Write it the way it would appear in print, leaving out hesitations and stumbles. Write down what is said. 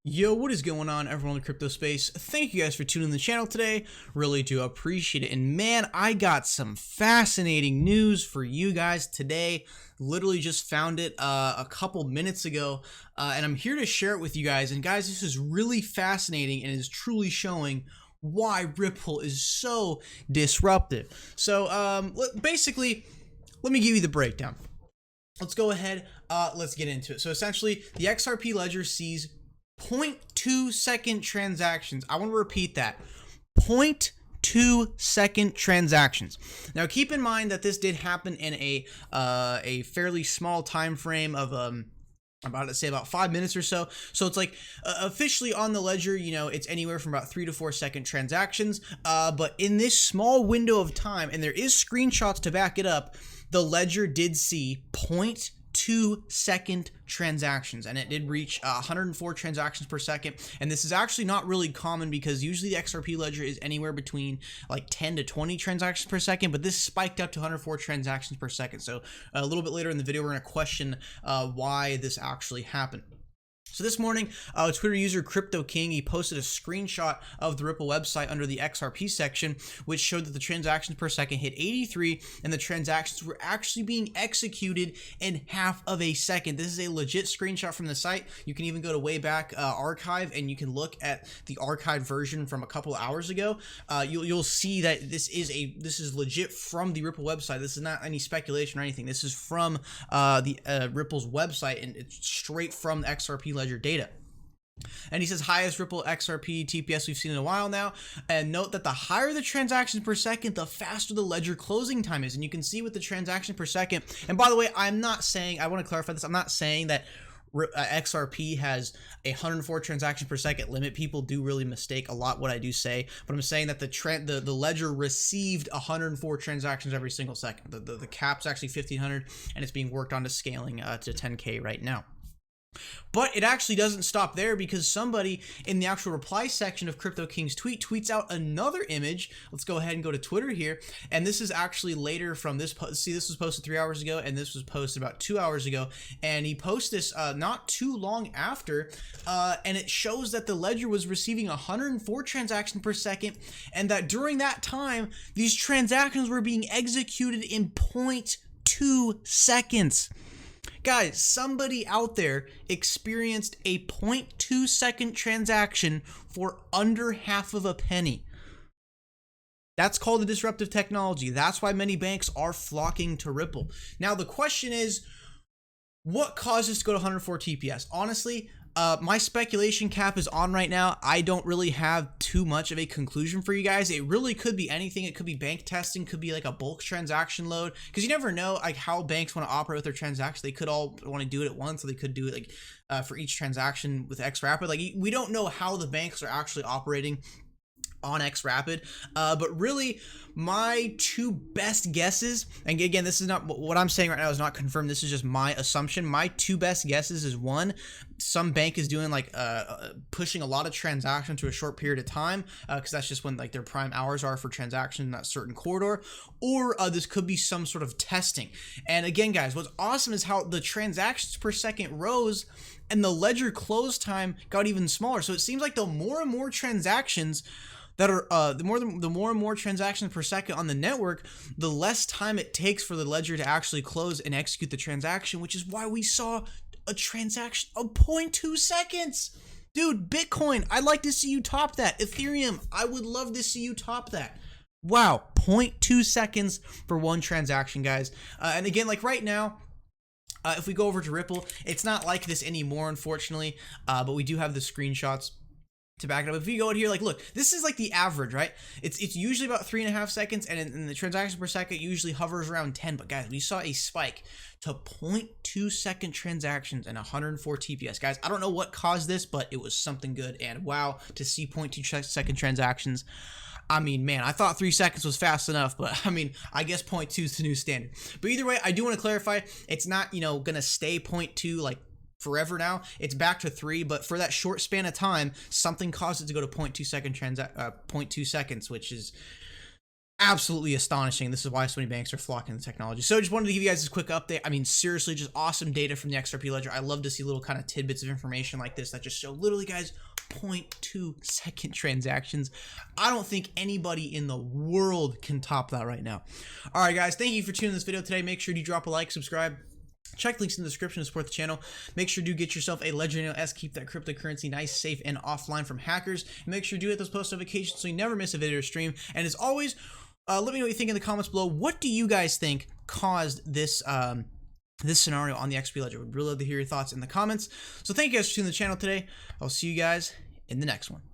Yo, what is going on, everyone in the crypto space? Thank you guys for tuning in the channel today. Really do appreciate it. And man, I got some fascinating news for you guys today. Literally just found it a couple minutes ago, and I'm here to share it with you guys. And guys, this is really fascinating and is truly showing why Ripple is so disruptive. So basically, let me give you the breakdown. Let's go ahead, let's get into it. So essentially, the XRP ledger sees 0.2 second transactions. I want to repeat that. 0.2 second transactions. Now keep in mind that this did happen in a fairly small time frame of about 5 minutes or so. So it's like officially on the ledger, you know, it's anywhere from about 3 to 4 second transactions. But in this small window of time, and there is screenshots to back it up, the ledger did see 0.2 second transactions, and it did reach 104 transactions per second. And this is actually not really common because usually the XRP ledger is anywhere between like 10 to 20 transactions per second, but this spiked up to 104 transactions per second. So a little bit later in the video, we're going to question why this actually happened. So this morning, Twitter user Crypto King, he posted a screenshot of the Ripple website under the XRP section, which showed that the transactions per second hit 83, and the transactions were actually being executed in half of a second. This is a legit screenshot from the site. You can even go to Wayback Archive, and you can look at the archived version from a couple hours ago. You'll see that this is legit from the Ripple website. This is not any speculation or anything. This is from the Ripple's website, and it's straight from the XRP ledger data. And he says, highest Ripple XRP TPS we've seen in a while now. And note that the higher the transactions per second, the faster the ledger closing time is. And you can see with the transaction per second. And by the way, I want to clarify this. I'm not saying that XRP has a 104 transaction per second limit. People do really mistake a lot what I do say, but I'm saying that the ledger received 104 transactions every single second. The cap's actually 1500, and it's being worked on to scaling to 10K right now. But it actually doesn't stop there, because somebody in the actual reply section of Crypto King's tweet tweets out another image. Let's go ahead and go to Twitter here. And this is actually later from this post. See, this was posted 3 hours ago, and this was posted about 2 hours ago. And he posted this not too long after, and it shows that the ledger was receiving 104 transactions per second, and that during that time, these transactions were being executed in 0.2 seconds. Guys, somebody out there experienced a 0.2 second transaction for under half of a penny. That's called a disruptive technology. That's why many banks are flocking to Ripple. Now, the question is, what caused us to go to 104 TPS? Honestly, my speculation cap is on right now. I don't really have too much of a conclusion for you guys. It really could be anything. It could be bank testing, could be like a bulk transaction load, because you never know like how banks want to operate with their transactions. They could all want to do it at once, or they could do it like for each transaction with XRapid. Like, we don't know how the banks are actually operating on XRapid, but really my two best guesses, and again, this is not what I'm saying right now, is not confirmed, this is just my assumption. My two best guesses is, one, some bank is doing like pushing a lot of transactions to a short period of time, because that's just when like their prime hours are for transaction in that certain corridor, or this could be some sort of testing. And again, guys, what's awesome is how the transactions per second rose and the ledger close time got even smaller. So it seems like the more and more transactions that are the more and more transactions per second on the network, the less time it takes for the ledger to actually close and execute the transaction, which is why we saw a transaction of 0.2 seconds. Dude, Bitcoin, I'd like to see you top that. Ethereum, I would love to see you top that. Wow, 0.2 seconds for one transaction, guys. And again, like right now, if we go over to Ripple, it's not like this anymore, unfortunately, but we do have the screenshots to back it up. If you go in here, like, look, this is like the average, right? It's usually about 3.5 seconds, and in the transaction per second usually hovers around 10. But guys, we saw a spike to 0.2 second transactions and 104 TPS. Guys, I don't know what caused this, but it was something good. And wow, to see 0.2 second transactions. I mean, man, I thought 3 seconds was fast enough, but I mean, I guess 0.2 is the new standard. But either way, I do want to clarify, it's not, you know, gonna stay 0.2 like forever now. It's back to 3, but for that short span of time, something caused it to go to 0.2 seconds, which is absolutely astonishing. This is why so many banks are flocking the technology. So I just wanted to give you guys this quick update. I mean, seriously, just awesome data from the XRP ledger. I love to see little kind of tidbits of information like this that just show literally, guys, 0.2 second transactions. I don't think anybody in the world can top that right now. All right, guys, thank you for tuning this video today. Make sure you drop a like, subscribe. Check links in the description to support the channel. Make sure to get yourself a Ledger Nano S. Keep that cryptocurrency nice, safe, and offline from hackers. And make sure to hit those post notifications so you never miss a video or stream. And as always, let me know what you think in the comments below. What do you guys think caused this this scenario on the XRP Ledger? We'd really love to hear your thoughts in the comments. So thank you guys for tuning in the channel today. I'll see you guys in the next one.